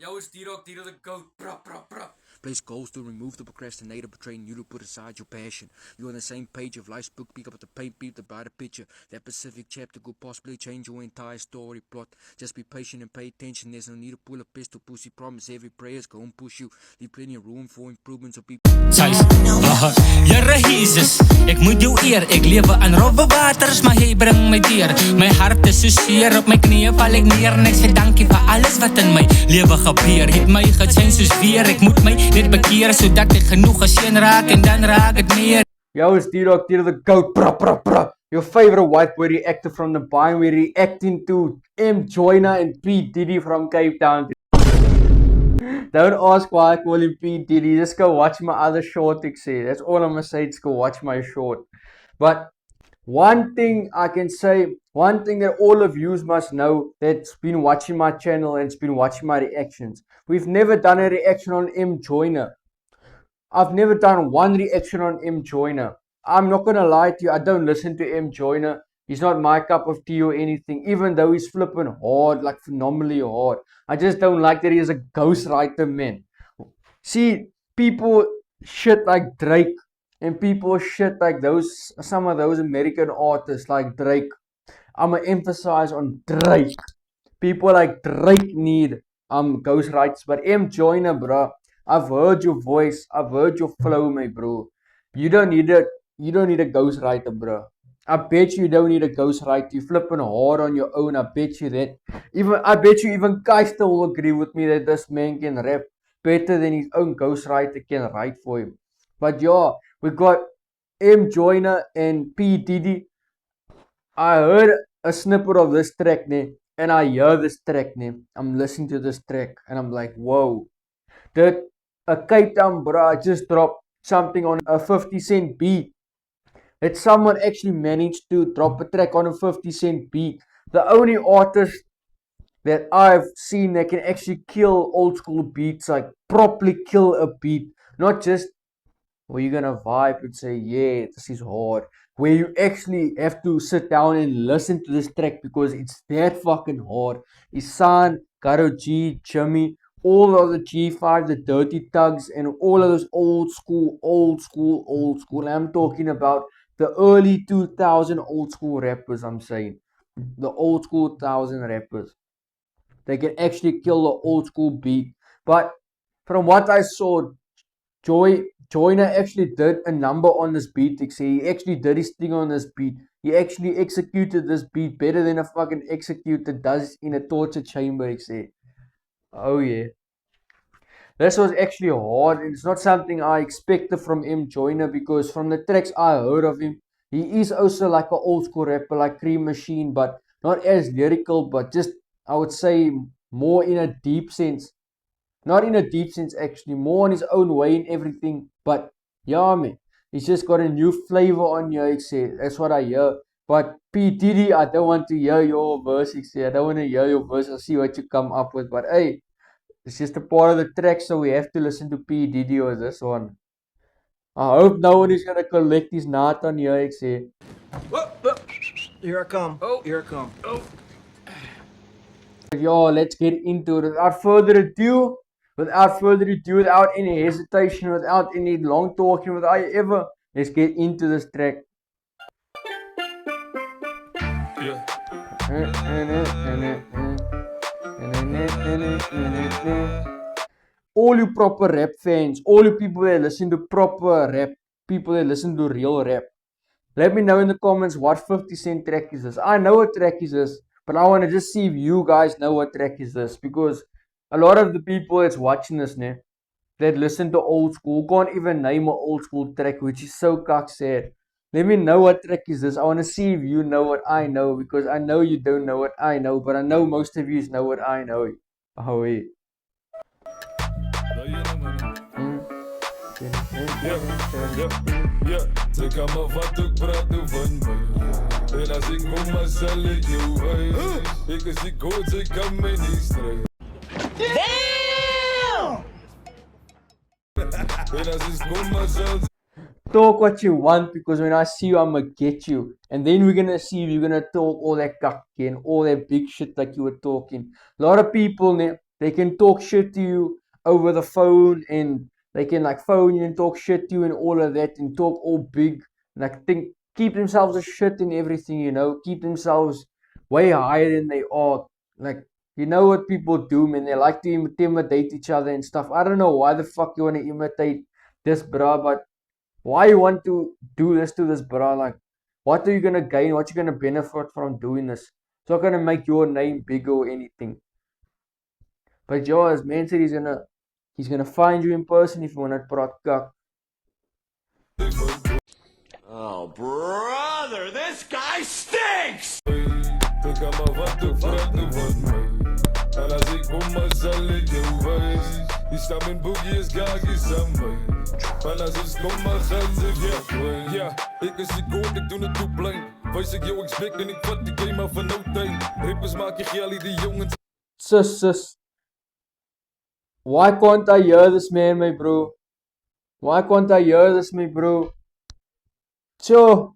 Yo, it's D-Dog the GOAT. Bruh. Place goals to remove the procrastinator, betraying you to put aside your passion. You're on the same page of life's book, pick up the paint, beat the brighter picture. That specific chapter could possibly change your entire story plot. Just be patient and pay attention, there's no need to pull a pistol, pussy promise every prayer's gonna push you. Leave plenty of room for improvements of people. Jere Jesus, ek moet jou eer. Ek lewe aan rowwe waters, maar jy bring my deur. My hart is so seer, op my knieë val ek neer. En ek sê dankie vir alles wat in my lewe gebeur. Het my gesien soos weer, ek moet my net bekeer, sodat ek genoeg gesien raak en dan raak het meer. Yo, it's D-Dog the GOAT. Bruh. Your favorite white boy reactor from the Bind. We're reacting to M. Joyner and P. Diddy from Cape Town. Don't ask why I call him P. Diddy. Just go watch my other short, ek say. That's all I'm gonna say. Just go watch my short. But one thing I can say, one thing that all of you must know that's been watching my channel and has been watching my reactions. We've never done a reaction on M. Joyner. I've never done one reaction on M. Joyner. I'm not gonna lie to you, I don't listen to M. Joyner. He's not my cup of tea or anything, even though he's flipping hard, like phenomenally hard. I just don't like that he is a ghostwriter, man. See, people shit like Drake and people shit like some of those American artists like Drake. I'm gonna emphasize on Drake. People like Drake need ghostwriters, but M. Joyner, bro, I've heard your voice, I've heard your flow, my bro. You don't need a ghostwriter, bro. I bet you don't need a ghostwriter. You flipping hard on your own. I bet you that. I bet you even Keister will agree with me that this man can rap better than his own ghostwriter can write for him. But yeah, we got M. Joyner and P. Diddy. I heard a snippet of this track, and I hear this track, I'm listening to this track, and I'm like, whoa. That a Cape Town bro just dropped something on a 50 Cent beat. That someone actually managed to drop a track on a 50 Cent beat. The only artist that I've seen that can actually kill old school beats, like properly kill a beat, not just where you're gonna vibe and say, yeah, this is hard. Where you actually have to sit down and listen to this track because it's that fucking hard. Isan, Karo G, Jimmy, all of the G5, the Dirty Thugs, and all of those old school. I'm talking about the early 2000 old school rappers, I'm saying. The old school 1000 rappers. They can actually kill the old school beat. But from what I saw, Joyner actually did a number on this beat. He actually did his thing on this beat. He actually executed this beat better than a fucking executor does in a torture chamber. Oh yeah. This was actually hard, and it's not something I expected from M. Joyner, because from the tracks I heard of him, he is also like an old school rapper like Cream Machine, but not as lyrical, but just, I would say, more in a deep sense. Not in a deep sense actually, more on his own way and everything. But yeah, man, he's just got a new flavor on here. That's what I hear. But P. Diddy, I don't want to hear your verse. I don't want to hear your verse. I'll see what you come up with. But hey, it's just a part of the track, so we have to listen to P. Diddy or this one. I hope no one is gonna collect his knot on here. Here I come. Here I come. Yo, let's get into it. Without further ado, without any hesitation, without any long talking, let's get into this track. All you proper rap fans, all you people that listen to proper rap, people that listen to real rap, let me know in the comments what 50 Cent track is this. I know what track is this, but I want to just see if you guys know what track is this, because a lot of the people that's watching this, that listen to old school, can't even name an old school track, which is so cock sad. Let me know what track is this. I want to see if you know what I know, because I know you don't know what I know, but I know most of you know what I know. Oh, yeah. Zeg aan me wat ik praat van me. En als ik kom, maar zal ik jou ik is ik goed, ik kan me niet strijden. Damn! En als ik kom, maar zal talk what you want, because when I see you, I'm gonna get you. And then we're gonna see if you're gonna talk all that cocky and all that big shit like you were talking. A lot of people, they can talk shit to you over the phone, and they can like phone you and talk shit to you and all of that, and talk all big, like keep themselves a shit and everything, you know, keep themselves way higher than they are. Like, you know what people do, man, they like to intimidate each other and stuff. I don't know why the fuck you want to imitate this, bro, but why you want to do this to this, bro? Like, what are you gonna gain? What you gonna benefit from doing this? It's not gonna make your name bigger or anything. But yo, as man said, he's gonna find you in person if you wanna praat kak. Oh, brother, this guy stinks! Ik kan maar wat te praten van mij. En als ik kom, maar zal ik jou wijs. Die stam in boogie is gagies aan mij. En als ik kom, maar gaan ze weg. Ja, ik is die goot, ik doe het toe plein. Wijs ik jou, ik spik en ik vat die game af van no time. Rippers maak je gilly, die jongens. Sis. Why can't I hear this man, my bro? Why can't I hear this, my bro? So,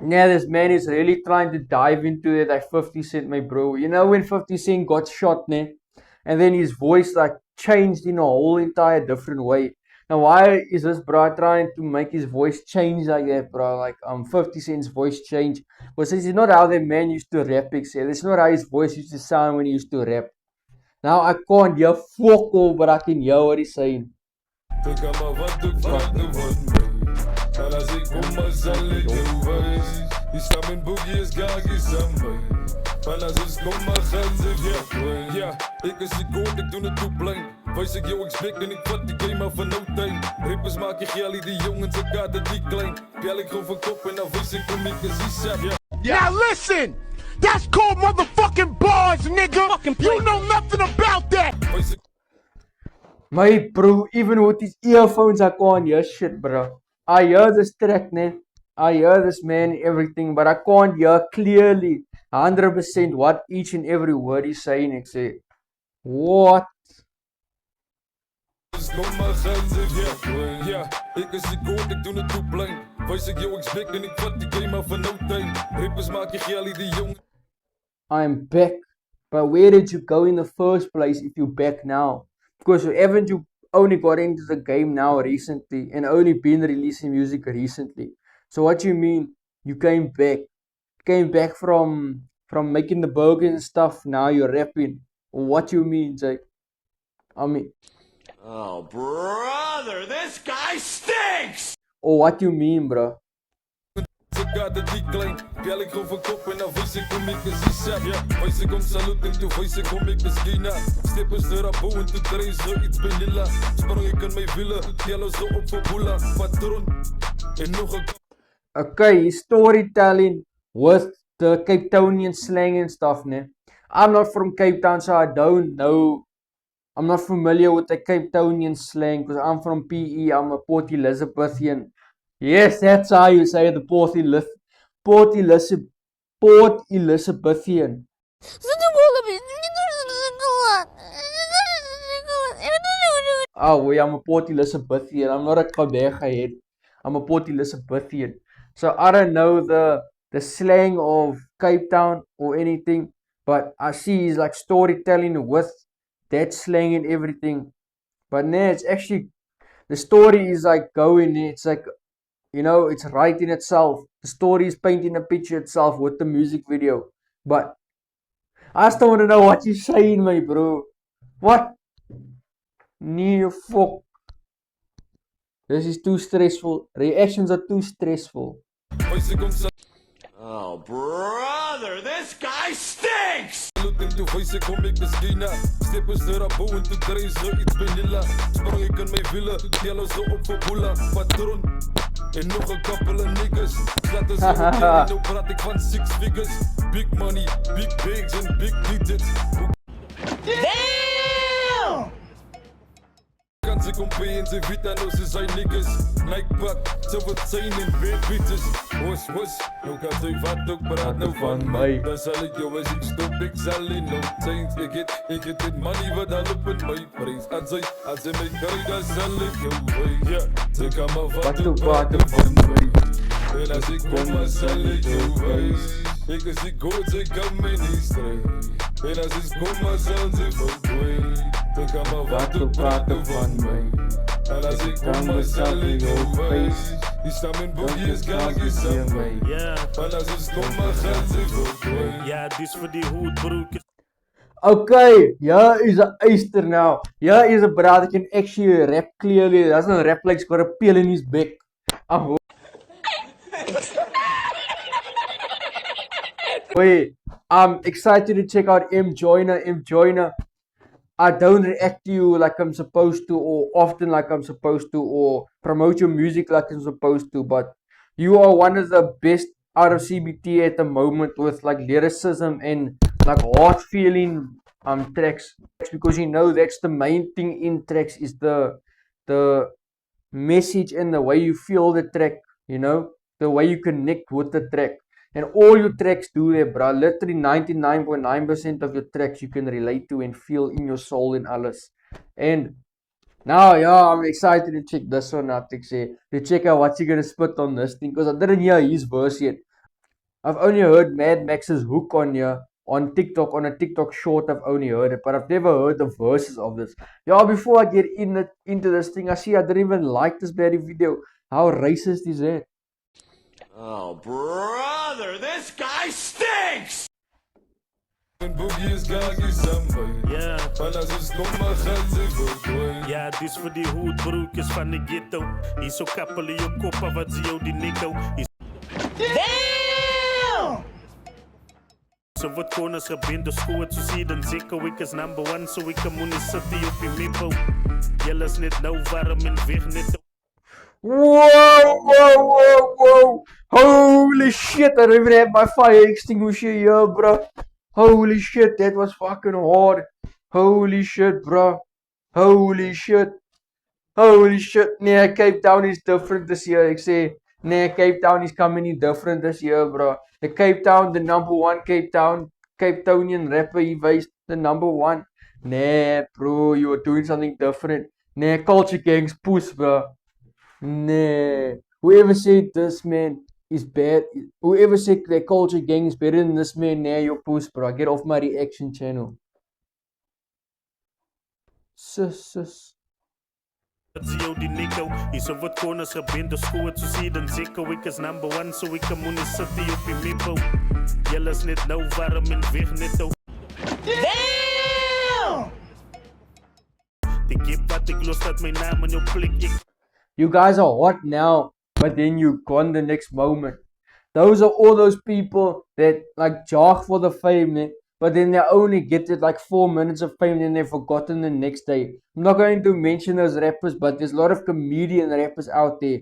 yeah, this man is really trying to dive into it like 50 Cent, my bro. You know when 50 Cent got shot, ne? And then his voice like changed in a whole entire different way. Now, why is this bro trying to make his voice change like that, bro? Like 50 Cent's voice change. Because this is not how the man used to rap, except. It's not how his voice used to sound when he used to rap. Now I can't hear fuck all, but I can hear what he's saying. En als ik kom, maar zal ik jou wijs. Die stam in boogie is gagies aan mij. En als ik kom, maar gaan ze weg. Ja, ik is die goot, ik doe het toe plein. Wijs ik jou, ik spik en ik vat die game af van no time. Rippers maak je gilly, die jongens, ik gaat het niet klein. Bel ik gewoon van kop en dan wijs ik kom ik eens die sap. Now listen! That's called motherfucking bars, nigga! You know nothing about that! My bro, even with his earphones, I can't hear shit, bro. I hear this track, man. I hear this man and everything, but I can't hear clearly 100% what each and every word he's saying. I say, what? Ja, ik is die goot, ik doe het toe plein. Wijs ik jou, ik spik en ik vat die game af van no time. Rippers maak je gilly, die jongens. I am back. But where did you go in the first place if you're back now? Because haven't you only got into the game now recently and only been releasing music recently? So what you mean you came back? Came back from making the burgers and stuff, now you're rapping? Or what you mean, Jake? I mean, Oh, brother, this guy stinks! or what you mean, bro? Ik gaat het niet klein. Bel ik gewoon van kop en dan wijs ik kom ik eens die sap. Ja, wijs ik om salut en toen wijs ik kom ik eens Gina. Stippers de rabo en toen kreeg ze iets bij Lilla. Sprong ik in mijn willen, yellow zo op voor Boela. Patron en nog een... Okay, storytelling with the Cape Townian slang and stuff, ne? I'm not from Cape Town, so I don't know. I'm not familiar with the Cape Townian slang because I'm from PE. I'm a Port Elizabethian. Yes, that's how you say the Port Elizabethian. Oh, wait, I'm a Port Elizabethian. I'm not a Quebec head. I'm a Port Elizabethian. So I don't know the slang of Cape Town or anything, but I see he's like storytelling with that slang and everything. But nah, it's actually, the story is like going, it's like, you know, it's writing itself. The story is painting a picture itself with the music video. But I still want to know what you're saying, my bro. What? Nee, fuck. This is too stressful. Reactions are too stressful. Oh, brother, this guy stinks! En toen wijs ik kom ik eens Gina. Stippers de rabo en toen kreeg ze iets bij Lilla. Sprong ik in mijn willen, yellow zo op voor Boela. Patron en nog een koppel en niggas. Laat eens op het nu praat ik van 6 figures. Big money, big bags en big digits. Damn! Kan ze compare en ze weten nou ze zijn niggas. Nike pak, ze wat zijn in bad bitches. Hos, nou kan ze wat ook praat nou van mij. Dan zal ik jou als ik stop, ik zal in no change. Ik het dit money wat al op in mijn prijs. Als ze mij krijg, dan zal ik jou wijs. Ja, ze kan maar wat ook praten van mij. En als ik kom, dan zal ik jou wijs. Ik is die coach, ik kan me niet strijden. En als is kom maar zijn ze verdwijnen. Dan kan maar wat te praten van mij. En als ik kom maar zal ik overwijzen. Die staan in boekjes, ga ik eens aan mij. En als is kom maar gaan ze verdwijnen. Ja, dis voor die hoedbroekjes. Okay, here is a Easter now. Here is a brother that can actually rap clearly. That's not rap like he's got a pill in his back. Wait, I'm excited to check out M Joyner. M Joyner. I don't react to you like I'm supposed to, or often like I'm supposed to, or promote your music like I'm supposed to, but you are one of the best out of CBT at the moment with like lyricism and like heart feeling tracks, because you know that's the main thing in tracks is the message and the way you feel the track, you know, the way you connect with the track. And all your tracks do that, bro. Literally 99.9% of your tracks you can relate to and feel in your soul and alles. And now, yeah, I'm excited to check this one out, to check out what's he gonna spit on this thing, because I didn't hear his verse yet. I've only heard Mad Max's hook on here, on TikTok, on a TikTok short. I've only heard it, but I've never heard the verses of this. Yeah, before I get into this thing, I didn't even like this bloody video. How racist is that? Oh, brother, this guy stinks! In boekjes, ga ik eens aan mij. En als is kom maar gaan ze verdwijnen. Ja, dis voor die hoedbroekjes van de ghetto. Hier zo kappelen je kop, wat zie je die nikko. Damn! So wat konus gebind, dus goed zo zie dan zeker ik is number one, so ik kan moenie zitten op je mipo. Jelle is net nou warm en weg net. Whoa! Holy shit, I don't even have my fire extinguisher here, bro. Holy shit, that was fucking hard. Holy shit, bro. Holy shit. Nee, Cape Town is different this year. Ik say, nee, Cape Town is coming in different this year, bro. The Cape Town, the number one Cape Townian rapper, he was the number one. Nee, bro, you were doing something different. Nee, Culture Gang's puss, bro. Nee, whoever said this man is bad, whoever said that Culture Gang is better than this man, nee, your puss, bro. Get off my reaction channel. Sus. Wat zie je die nikko? Hier zo wat konus gebind, dus goed zo zie dan zeker ik is number one, so ik kan moenie zitten op je mipo. Jelle is net nou warm en weg net ook. Damn! Die kip wat ik los dat mijn naam en jouw plek. You guys are hot now, but then you gone the next moment. Those are all those people that like jog for the fame, but then they only get it like 4 minutes of fame, then they're forgotten the next day. I'm not going to mention those rappers, but there's a lot of comedian rappers out there.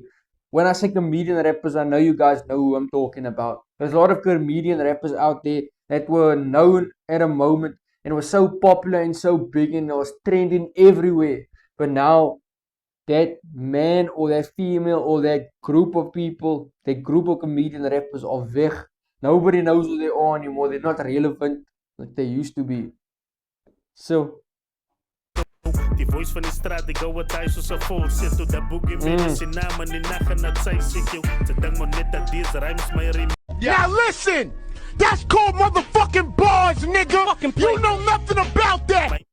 When I say comedian rappers, I know you guys know who I'm talking about. There's a lot of comedian rappers out there that were known at a moment and were so popular and so big and it was trending everywhere. But now, that man or that female or that group of people, that group of comedian rappers are weg. Nobody knows who they are anymore. They're not relevant like they used to be. So. Die voice van die straat, ik hou het thuis zoals een vol zit. Toe dat boekje met zijn naam en die nacht dat zij zit. Ze denkt maar net dat deze rijms mij riem. Now listen! That's called motherfucking bars, nigga! You know nothing about that!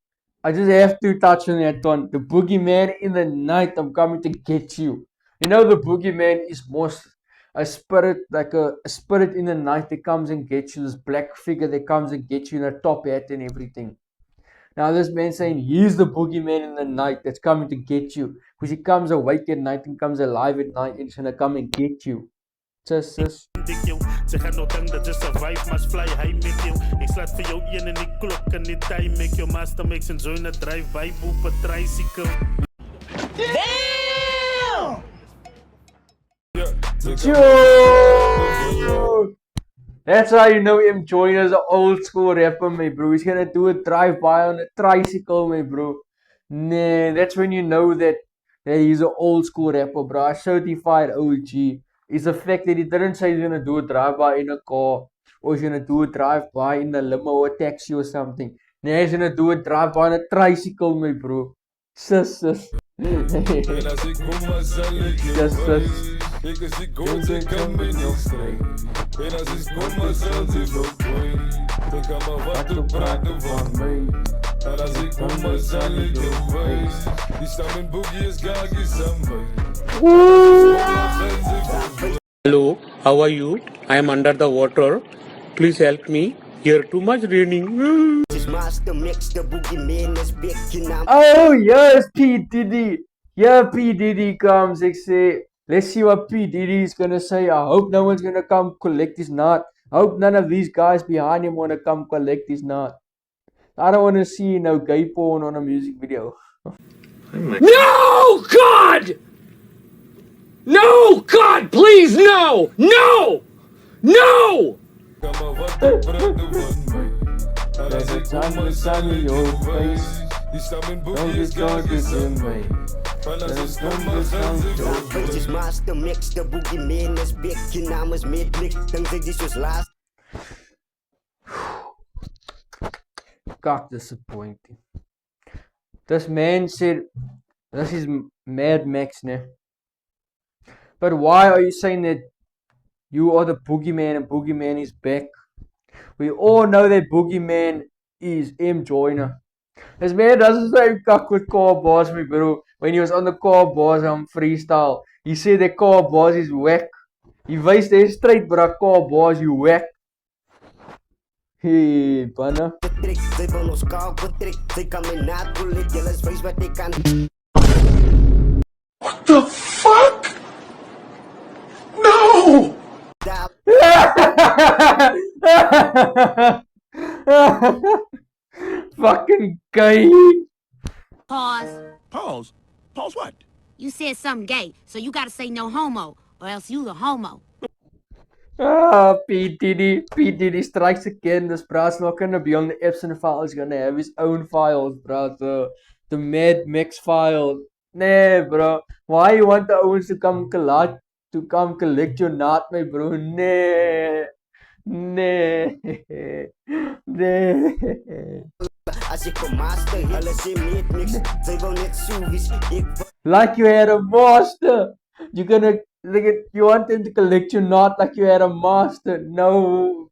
I just have to touch on that one. The boogeyman in the night, I'm coming to get you. You know the boogeyman is most a spirit, like a spirit in the night that comes and gets you. This black figure that comes and gets you in a top hat and everything. Now this man saying he's the boogeyman in the night that's coming to get you. Because he comes awake at night and comes alive at night and he's gonna come and get you. Sus. Ze gaan nog denken dat je survive, maar fly high met jou. Ik slaat voor jou in en die klok en die time make your master makes en zo in het drive by boep een tricycle. Damn! That's how you know M Joyner is an old school rapper, my bro. He's gonna do a drive-by on a tricycle, my bro. Nah, that's when you know that he's an old school rapper, bro. A certified OG. Is the fact that he didn't say he's gonna do a drive-by in a car, or he's gonna do a drive-by in a limo or a taxi or something. Nah, he's gonna do a drive-by on a tricycle, my bro. Sus. Sus. Ik is die goot, ik kan me niet strijden. En als ik kom, maar zal ze verkwijnen. Dan kan maar wat te praten van mij. En als ik kom, maar zal ik je wijzen. Die staan in boekjes, gaagjes aan mij. Hello, how are you? I am under the water. Please help me. Here too much raining. Oh yes, P Diddy. Yeah, P Diddy comes. Ek say, let's see what P Diddy is gonna say. I hope no one's gonna come collect his knot. I hope none of these guys behind him wanna come collect his knot. I don't wanna see no gay porn on a music video. No, God! No, God, please, no! No! No! Kan maar wat te praten van mij. En als ik kom, maar zal ik je wijzen. Die staan in boekjes, gaagjes aan mij. En als ik kom, maar zal ik je wijzen. Master mix, de boogeyman is big, je naam is Midmix, dan zeg je zoals laatst. God, disappointing. This man said, this is Mad Max, ne? But why are you saying that you are the boogeyman and boogeyman is back? We all know that boogeyman is M. Joyner. This man doesn't say cuck with Car Boss, me bro. When he was on the Car Boss freestyle, he said that Car Boss is whack. He wys there straight, bro. Car Boss, you whack. Hey, banner. What the fuck? No! Fucking gay. Pause. Pause? Pause what? You said something gay, so you gotta say no homo, or else you a homo. Ah, P Diddy strikes again. This bra's not gonna be on the Epson file. He's gonna have his own files, bro. The Mad Max file. Nah, bro. Why you want the owns to come collect your knot, my bro? Nah. Like you had a master. You want them to collect your knot like you had a master. No,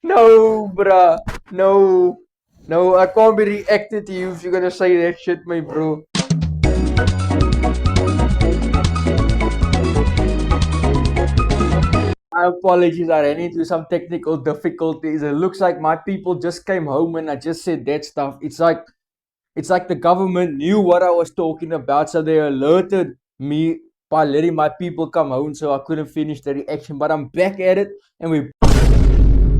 bruh. No, I can't be reacting to you if you're gonna say that shit, my bro. My apologies, I ran into some technical difficulties. It looks like my people just came home and I just said that stuff. It's like the government knew what I was talking about, so they alerted me by letting my people come home, so I couldn't finish the reaction. But I'm back at it, and we're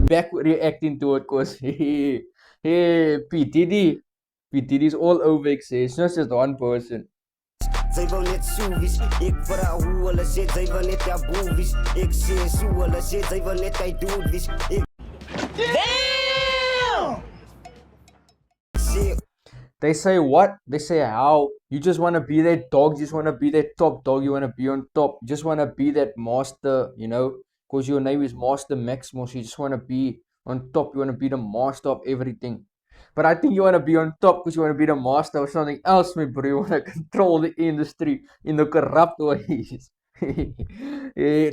back reacting to it, cause hey, P Diddy's all over it. It's not just one person. Zij wou net soevies, ik vraag hoe hulle zit, zij wou net haar boevies. Ik zeg hoe hulle zit, zij wou net hij doet wies. Damn! They say what? They say how? You just want to be that dog, you just want to be that top dog, you want to be on top, you just want to be that master, you know, because your name is Master Maximus, you just want to be on top, you want to be the master of everything. But I think you want to be on top because you want to be the master of something else, my bro. You want to control the industry in the corrupt ways.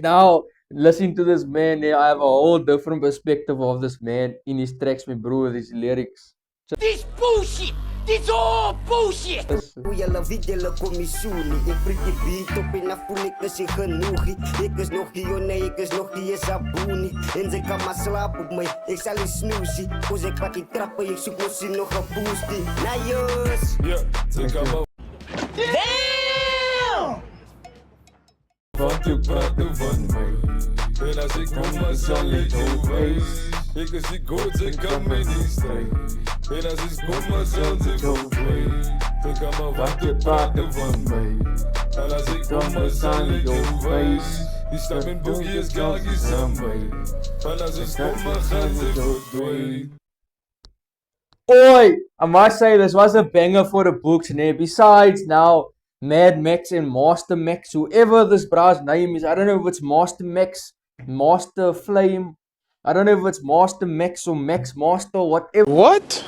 Now, listening to this man, I have a whole different perspective of this man in his tracks, my bro, with his lyrics. So, this bullshit! This all bullshit! Hoe je laat je commissionie. Ik prik die beat op en dan voel ik als je genoeg. Ik is nog hier, nee, ik is nog hier, is aboenie. En ze kan maar slapen op mij, ik zal je snoezie. Hoe ik pak die trappen, ik zoek misschien nog een boostie. Na jos! Ja, ze kan maar. Damn! Want je praten van mij. En als ik kom, maar zal ik je wijzen. Ik is die goot, ik kan me niet strijden. En als ik kom, maar zal ik je wijzen. Dan kan maar wat je praten van mij. En als ik kom, maar zal ik je wijzen. Die staan in boekjes, gaagjes aan mij. En als ik kom, maar gaan ze verdwijnen. Oi! I must say, this was a banger for the books, ne? Besides now, Mad Max and Master Max, whoever this bra's name is, I don't know if it's Master Max, Master Flame, I don't know if it's Master Max or Max Master, whatever. What?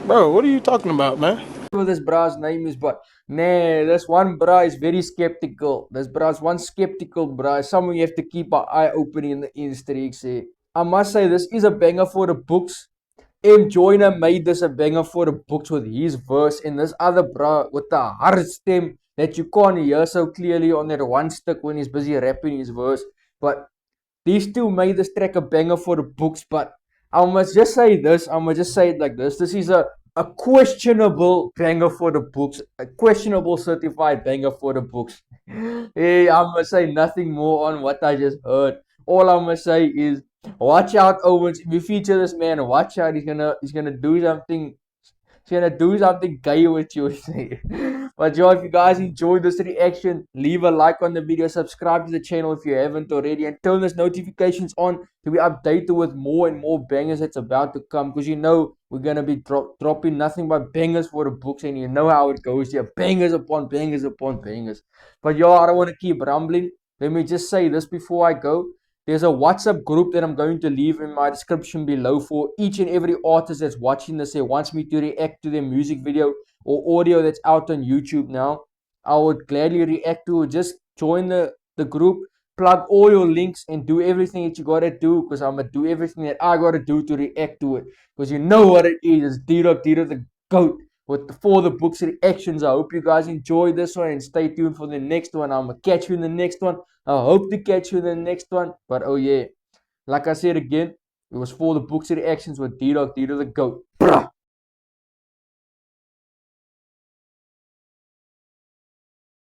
Bro, what are you talking about, man? What this bra's name is, but nah, this one bra is very skeptical. This bra's one skeptical bra. Someone you have to keep an eye open in the industry. Say, I must say this is a banger for the books. M. Joyner made this a banger for the books with his verse, and this other bra with the hard stem that you can't hear so clearly on that one stick when he's busy rapping his verse. But these two made this track a banger for the books. But I must just say this, I must just say it like this. This is a questionable banger for the books, a questionable certified banger for the books. Hey, I must say nothing more on what I just heard. All I must say is, watch out, Owens. If you feature this man, watch out. He's gonna do something. He's gonna do something gay with you. But yo, if you guys enjoyed this reaction, leave a like on the video, subscribe to the channel if you haven't already, and turn those notifications on to be updated with more and more bangers that's about to come. Because you know we're gonna be dropping nothing but bangers for the books, and you know how it goes here, bangers upon bangers upon bangers. But yo, I don't want to keep rambling. Let me just say this before I go. There's a WhatsApp group that I'm going to leave in my description below for each and every artist that's watching this and wants me to react to their music video or audio that's out on YouTube now. I would gladly react to it. Just join the group, plug all your links, and do everything that you gotta do, because I'm gonna do everything that I gotta do to react to it. Because you know what it is. It's D-Dog the GOAT for the books reactions. I hope you guys enjoyed this one and stay tuned for the next one. I'm gonna catch you in the next one. I hope to catch you in the next one. But oh yeah, like I said again, it was for the books reactions with D-Dog the GOAT. Bruh.